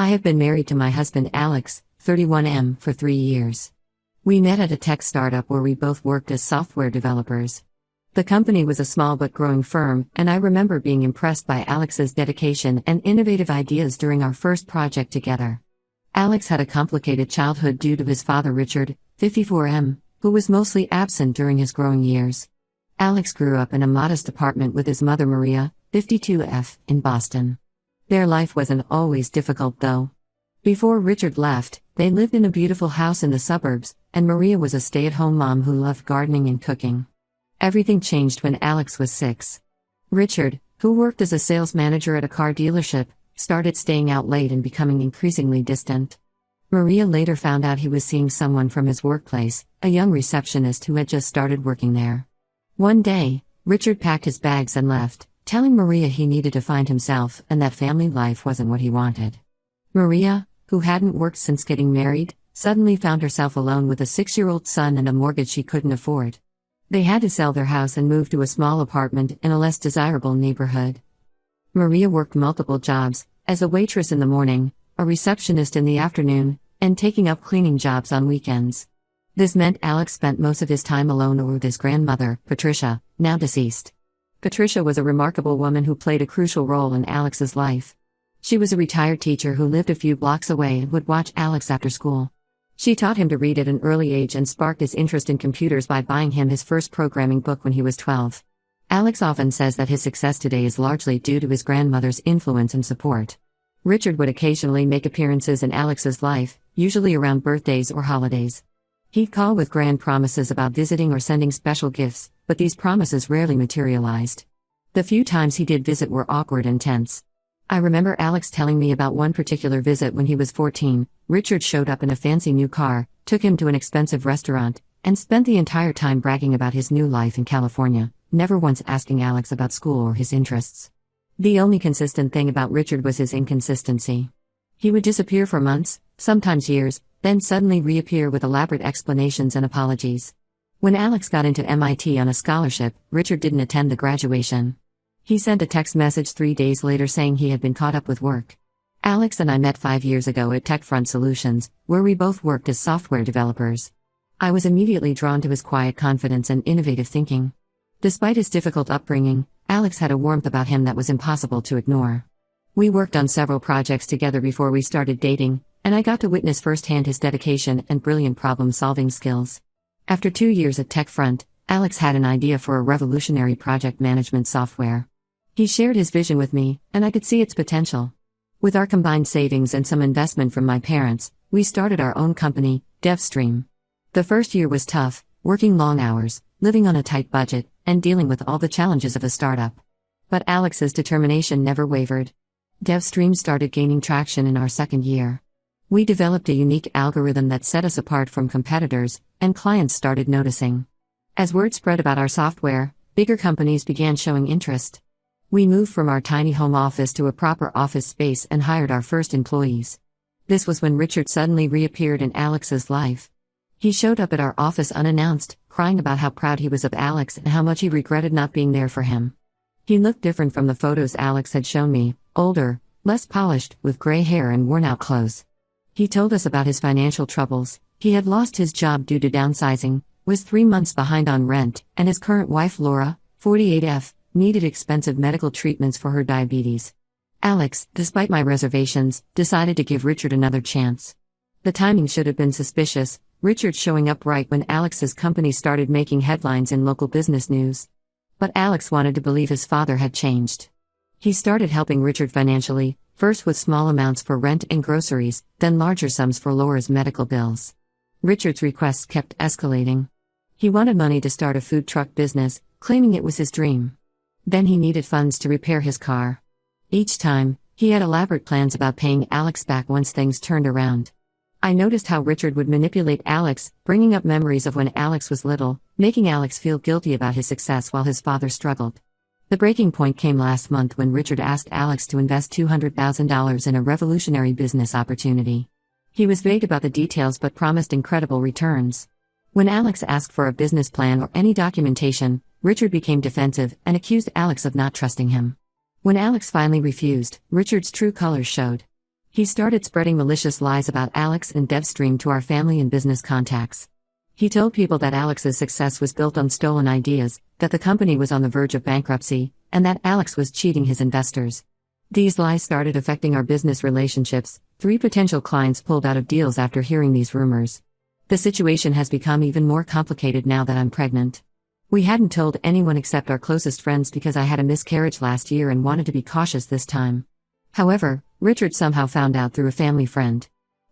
I have been married to my husband Alex, 31M, for 3 years. We met at a tech startup where we both worked as software developers. The company was a small but growing firm, and I remember being impressed by Alex's dedication and innovative ideas during our first project together. Alex had a complicated childhood due to his father Richard, 54M, who was mostly absent during his growing years. Alex grew up in a modest apartment with his mother Maria, 52F, in Boston. Their life wasn't always difficult though. Before Richard left, they lived in a beautiful house in the suburbs, and Maria was a stay-at-home mom who loved gardening and cooking. Everything changed when Alex was 6. Richard, who worked as a sales manager at a car dealership, started staying out late and becoming increasingly distant. Maria later found out he was seeing someone from his workplace, a young receptionist who had just started working there. One day, Richard packed his bags and left, telling Maria he needed to find himself and that family life wasn't what he wanted. Maria, who hadn't worked since getting married, suddenly found herself alone with a 6-year-old son and a mortgage she couldn't afford. They had to sell their house and move to a small apartment in a less desirable neighborhood. Maria worked multiple jobs, as a waitress in the morning, a receptionist in the afternoon, and taking up cleaning jobs on weekends. This meant Alex spent most of his time alone or with his grandmother, Patricia, now deceased. Patricia was a remarkable woman who played a crucial role in Alex's life. She was a retired teacher who lived a few blocks away and would watch Alex after school. She taught him to read at an early age and sparked his interest in computers by buying him his first programming book when he was 12. Alex often says that his success today is largely due to his grandmother's influence and support. Richard would occasionally make appearances in Alex's life, usually around birthdays or holidays. He'd call with grand promises about visiting or sending special gifts, but these promises rarely materialized. The few times he did visit were awkward and tense. I remember Alex telling me about one particular visit when he was 14. Richard showed up in a fancy new car, took him to an expensive restaurant, and spent the entire time bragging about his new life in California, never once asking Alex about school or his interests. The only consistent thing about Richard was his inconsistency. He would disappear for months, sometimes years, then suddenly reappear with elaborate explanations and apologies. When Alex got into MIT on a scholarship, Richard didn't attend the graduation. He sent a text message 3 days later saying he had been caught up with work. Alex and I met 5 years ago at TechFront Solutions, where we both worked as software developers. I was immediately drawn to his quiet confidence and innovative thinking. Despite his difficult upbringing, Alex had a warmth about him that was impossible to ignore. We worked on several projects together before we started dating, and I got to witness firsthand his dedication and brilliant problem-solving skills. After 2 years at TechFront, Alex had an idea for a revolutionary project management software. He shared his vision with me, and I could see its potential. With our combined savings and some investment from my parents, we started our own company, DevStream. The first year was tough, working long hours, living on a tight budget, and dealing with all the challenges of a startup. But Alex's determination never wavered. DevStream started gaining traction in our second year. We developed a unique algorithm that set us apart from competitors, and clients started noticing. As word spread about our software, bigger companies began showing interest. We moved from our tiny home office to a proper office space and hired our first employees. This was when Richard suddenly reappeared in Alex's life. He showed up at our office unannounced, crying about how proud he was of Alex and how much he regretted not being there for him. He looked different from the photos Alex had shown me, older, less polished, with gray hair and worn-out clothes. He told us about his financial troubles. He had lost his job due to downsizing, was 3 months behind on rent, and his current wife Laura, 48F, needed expensive medical treatments for her diabetes. Alex, despite my reservations, decided to give Richard another chance. The timing should have been suspicious, Richard showing up right when Alex's company started making headlines in local business news. But Alex wanted to believe his father had changed. He started helping Richard financially, first with small amounts for rent and groceries, then larger sums for Laura's medical bills. Richard's requests kept escalating. He wanted money to start a food truck business, claiming it was his dream. Then he needed funds to repair his car. Each time, he had elaborate plans about paying Alex back once things turned around. I noticed how Richard would manipulate Alex, bringing up memories of when Alex was little, making Alex feel guilty about his success while his father struggled. The breaking point came last month when Richard asked Alex to invest $200,000 in a revolutionary business opportunity. He was vague about the details but promised incredible returns. When Alex asked for a business plan or any documentation, Richard became defensive and accused Alex of not trusting him. When Alex finally refused, Richard's true colors showed. He started spreading malicious lies about Alex and DevStream to our family and business contacts. He told people that Alex's success was built on stolen ideas, that the company was on the verge of bankruptcy, and that Alex was cheating his investors. These lies started affecting our business relationships. 3 potential clients pulled out of deals after hearing these rumors. The situation has become even more complicated now that I'm pregnant. We hadn't told anyone except our closest friends because I had a miscarriage last year and wanted to be cautious this time. However, Richard somehow found out through a family friend.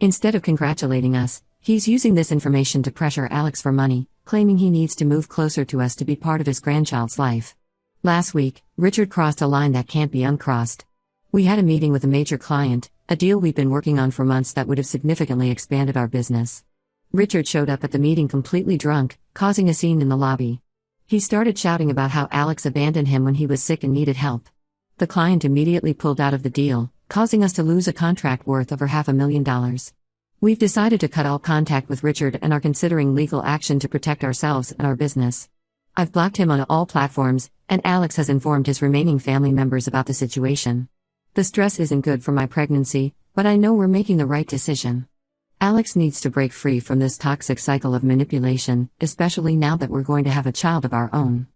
Instead of congratulating us, he's using this information to pressure Alex for money, claiming he needs to move closer to us to be part of his grandchild's life. Last week, Richard crossed a line that can't be uncrossed. We had a meeting with a major client, a deal we've been working on for months that would have significantly expanded our business. Richard showed up at the meeting completely drunk, causing a scene in the lobby. He started shouting about how Alex abandoned him when he was sick and needed help. The client immediately pulled out of the deal, causing us to lose a contract worth over $500,000. We've decided to cut all contact with Richard and are considering legal action to protect ourselves and our business. I've blocked him on all platforms, and Alex has informed his remaining family members about the situation. The stress isn't good for my pregnancy, but I know we're making the right decision. Alex needs to break free from this toxic cycle of manipulation, especially now that we're going to have a child of our own.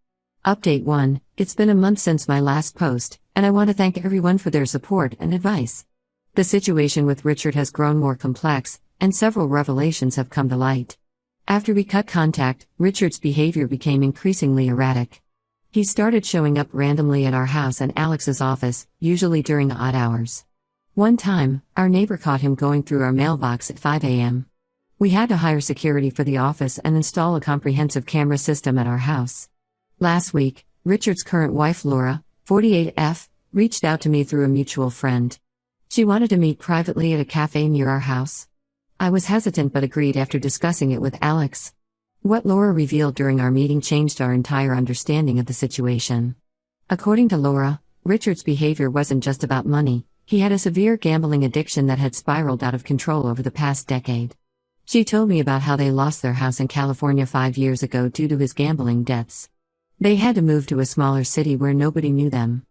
Update 1: It's been a month since my last post, and I want to thank everyone for their support and advice. The situation with Richard has grown more complex, and several revelations have come to light. After we cut contact, Richard's behavior became increasingly erratic. He started showing up randomly at our house and Alex's office, usually during odd hours. One time, our neighbor caught him going through our mailbox at 5 a.m. We had to hire security for the office and install a comprehensive camera system at our house. Last week, Richard's current wife Laura, 48F, reached out to me through a mutual friend. She wanted to meet privately at a cafe near our house. I was hesitant but agreed after discussing it with Alex. What Laura revealed during our meeting changed our entire understanding of the situation. According to Laura, Richard's behavior wasn't just about money. He had a severe gambling addiction that had spiraled out of control over the past decade. She told me about how they lost their house in California 5 years ago due to his gambling debts. They had to move to a smaller city where nobody knew them.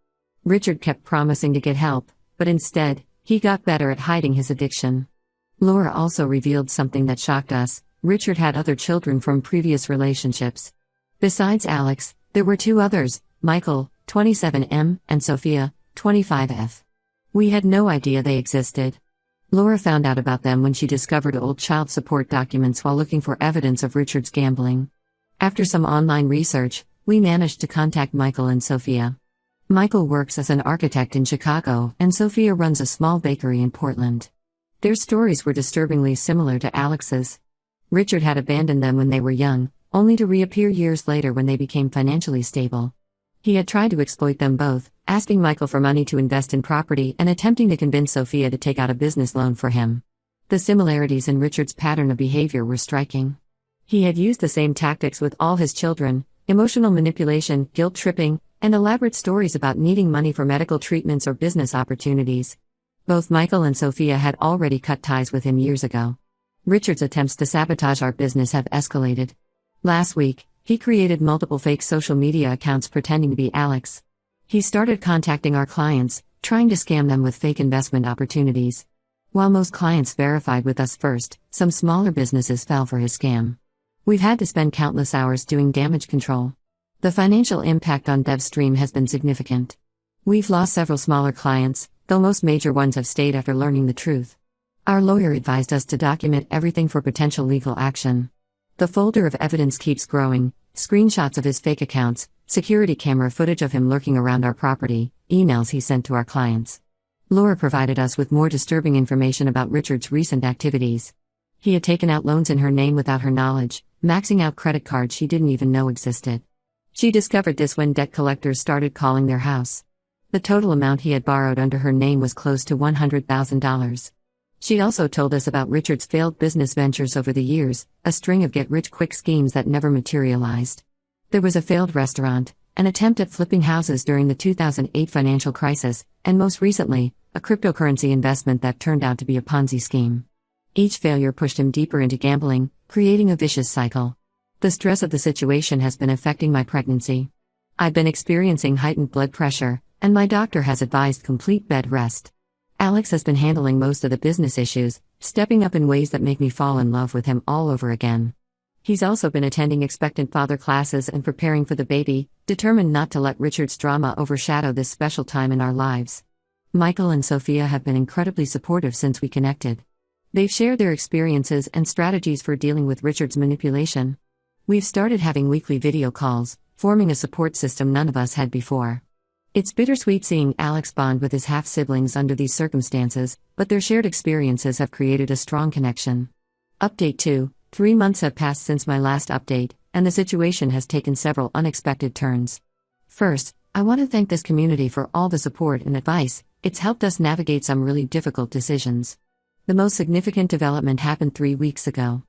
Richard kept promising to get help, but instead, he got better at hiding his addiction. Laura also revealed something that shocked us. Richard had other children from previous relationships. Besides Alex, there were 2 others, Michael, 27M, and Sophia, 25F. We had no idea they existed. Laura found out about them when she discovered old child support documents while looking for evidence of Richard's gambling. After some online research, we managed to contact Michael and Sophia. Michael works as an architect in Chicago, and Sophia runs a small bakery in Portland. Their stories were disturbingly similar to Alex's. Richard had abandoned them when they were young, only to reappear years later when they became financially stable. He had tried to exploit them both, asking Michael for money to invest in property and attempting to convince Sophia to take out a business loan for him. The similarities in Richard's pattern of behavior were striking. He had used the same tactics with all his children: emotional manipulation, guilt-tripping, and elaborate stories about needing money for medical treatments or business opportunities. Both Michael and Sophia had already cut ties with him years ago. Richard's attempts to sabotage our business have escalated. Last week, he created multiple fake social media accounts pretending to be Alex. He started contacting our clients, trying to scam them with fake investment opportunities. While most clients verified with us first, some smaller businesses fell for his scam. We've had to spend countless hours doing damage control. The financial impact on DevStream has been significant. We've lost several smaller clients, though most major ones have stayed after learning the truth. Our lawyer advised us to document everything for potential legal action. The folder of evidence keeps growing: screenshots of his fake accounts, security camera footage of him lurking around our property, emails he sent to our clients. Laura provided us with more disturbing information about Richard's recent activities. He had taken out loans in her name without her knowledge, maxing out credit cards she didn't even know existed. She discovered this when debt collectors started calling their house. The total amount he had borrowed under her name was close to $100,000. She also told us about Richard's failed business ventures over the years, a string of get-rich-quick schemes that never materialized. There was a failed restaurant, an attempt at flipping houses during the 2008 financial crisis, and most recently, a cryptocurrency investment that turned out to be a Ponzi scheme. Each failure pushed him deeper into gambling, creating a vicious cycle. The stress of the situation has been affecting my pregnancy. I've been experiencing heightened blood pressure, and my doctor has advised complete bed rest. Alex has been handling most of the business issues, stepping up in ways that make me fall in love with him all over again. He's also been attending expectant father classes and preparing for the baby, determined not to let Richard's drama overshadow this special time in our lives. Michael and Sophia have been incredibly supportive since we connected. They've shared their experiences and strategies for dealing with Richard's manipulation. We've started having weekly video calls, forming a support system none of us had before. It's bittersweet seeing Alex bond with his half-siblings under these circumstances, but their shared experiences have created a strong connection. Update 2. 3 months have passed since my last update, and the situation has taken several unexpected turns. First, I want to thank this community for all the support and advice. It's helped us navigate some really difficult decisions. The most significant development happened 3 weeks ago.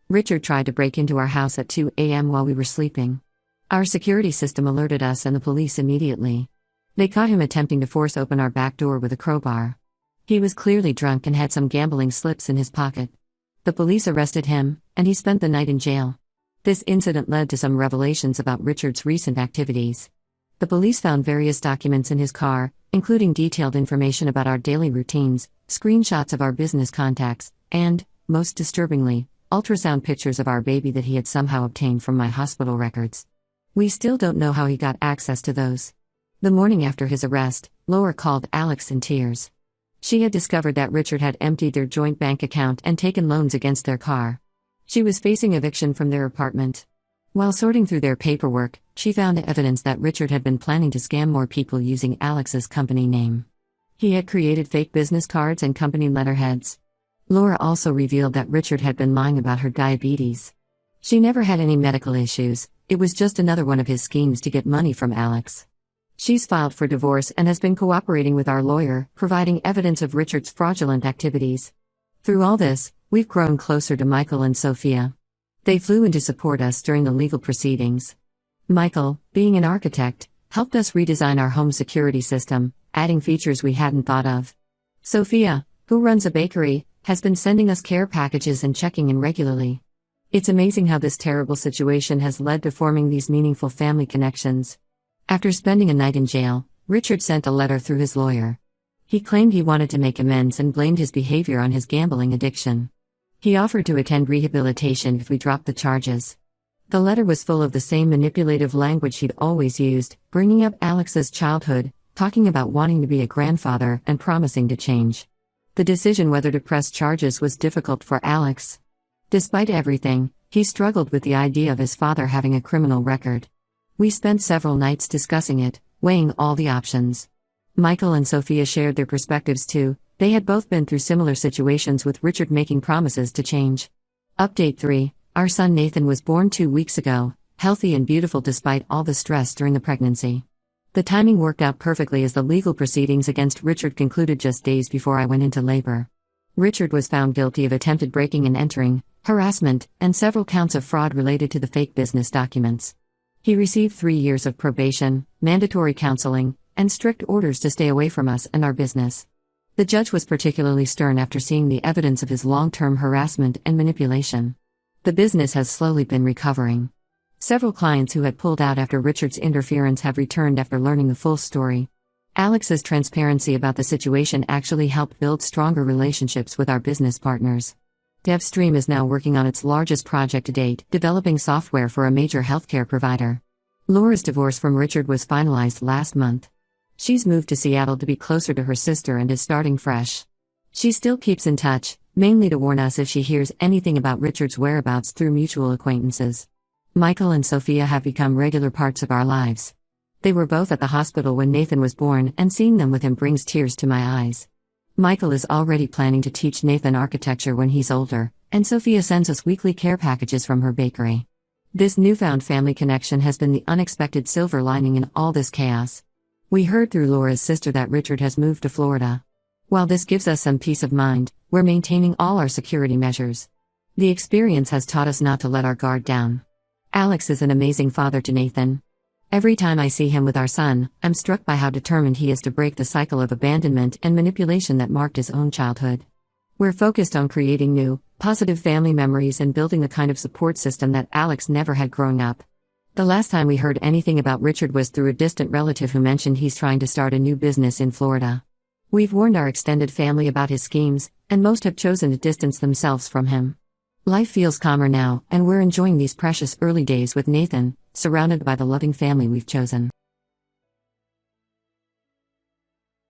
Richard tried to break into our house at 2 a.m. while we were sleeping. Our security system alerted us and the police immediately. They caught him attempting to force open our back door with a crowbar. He was clearly drunk and had some gambling slips in his pocket. The police arrested him, and he spent the night in jail. This incident led to some revelations about Richard's recent activities. The police found various documents in his car, including detailed information about our daily routines, screenshots of our business contacts, and, most disturbingly, ultrasound pictures of our baby that he had somehow obtained from my hospital records. We still don't know how he got access to those. The morning after his arrest, Laura called Alex in tears. She had discovered that Richard had emptied their joint bank account and taken loans against their car. She was facing eviction from their apartment. While sorting through their paperwork, she found evidence that Richard had been planning to scam more people using Alex's company name. He had created fake business cards and company letterheads. Laura also revealed that Richard had been lying about her diabetes. She never had any medical issues, it was just another one of his schemes to get money from Alex. She's filed for divorce and has been cooperating with our lawyer, providing evidence of Richard's fraudulent activities. Through all this, we've grown closer to Michael and Sophia. They flew in to support us during the legal proceedings. Michael, being an architect, helped us redesign our home security system, adding features we hadn't thought of. Sophia, who runs a bakery, has been sending us care packages and checking in regularly. It's amazing how this terrible situation has led to forming these meaningful family connections. After spending a night in jail, Richard sent a letter through his lawyer. He claimed he wanted to make amends and blamed his behavior on his gambling addiction. He offered to attend rehabilitation if we dropped the charges. The letter was full of the same manipulative language he'd always used, bringing up Alex's childhood, talking about wanting to be a grandfather and promising to change. The decision whether to press charges was difficult for Alex. Despite everything, he struggled with the idea of his father having a criminal record. We spent several nights discussing it, weighing all the options. Michael and Sophia shared their perspectives too. They had both been through similar situations with Richard making promises to change. Update 3. Our son Nathan was born 2 weeks ago, healthy and beautiful despite all the stress during the pregnancy. The timing worked out perfectly as the legal proceedings against Richard concluded just days before I went into labor. Richard was found guilty of attempted breaking and entering, harassment, and several counts of fraud related to the fake business documents. He received 3 years of probation, mandatory counseling, and strict orders to stay away from us and our business. The judge was particularly stern after seeing the evidence of his long-term harassment and manipulation. The business has slowly been recovering. Several clients who had pulled out after Richard's interference have returned after learning the full story. Alex's transparency about the situation actually helped build stronger relationships with our business partners. DevStream is now working on its largest project to date, developing software for a major healthcare provider. Laura's divorce from Richard was finalized last month. She's moved to Seattle to be closer to her sister and is starting fresh. She still keeps in touch, mainly to warn us if she hears anything about Richard's whereabouts through mutual acquaintances. Michael and Sophia have become regular parts of our lives. They were both at the hospital when Nathan was born, and seeing them with him brings tears to my eyes. Michael is already planning to teach Nathan architecture when he's older, and Sophia sends us weekly care packages from her bakery. This newfound family connection has been the unexpected silver lining in all this chaos. We heard through Laura's sister that Richard has moved to Florida. While this gives us some peace of mind, we're maintaining all our security measures. The experience has taught us not to let our guard down. Alex is an amazing father to Nathan. Every time I see him with our son, I'm struck by how determined he is to break the cycle of abandonment and manipulation that marked his own childhood. We're focused on creating new, positive family memories and building the kind of support system that Alex never had growing up. The last time we heard anything about Richard was through a distant relative who mentioned he's trying to start a new business in Florida. We've warned our extended family about his schemes, and most have chosen to distance themselves from him. Life feels calmer now, and we're enjoying these precious early days with Nathan, surrounded by the loving family we've chosen.